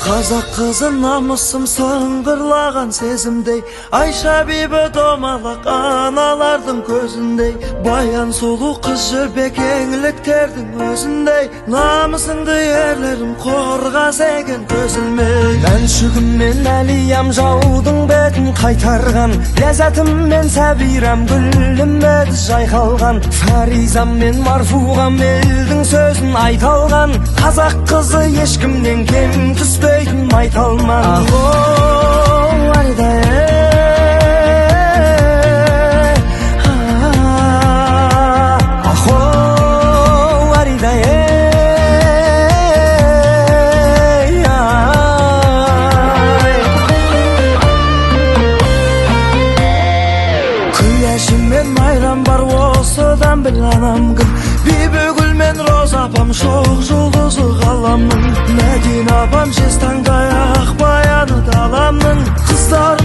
Қазақ қызы намысым сыңғырлаған сезімдей, Айша бибі домалақ аналардың көзіндей, баян сұлу қыз жүрбек еңліктердің өзіндей, намысыңды ерлерім қорғас екен көзілмей. Мәншүгіммен әлиям жаудың бетін қайтарған, ләззатыммен сәбирам гүлім еді жайқалған, фаризам мен марфуғам елдің сөзін айта алған, қазақ қызы ешкімнен кем түспейтін майталман. Ахо аридай Күләшіммен майрам бар осыдан біл анам кім, бибі гүл мен роза апам шоқ жұлдызы ғаламның, Мәдина апам жез таңдай ақ баяны даламның, қыздар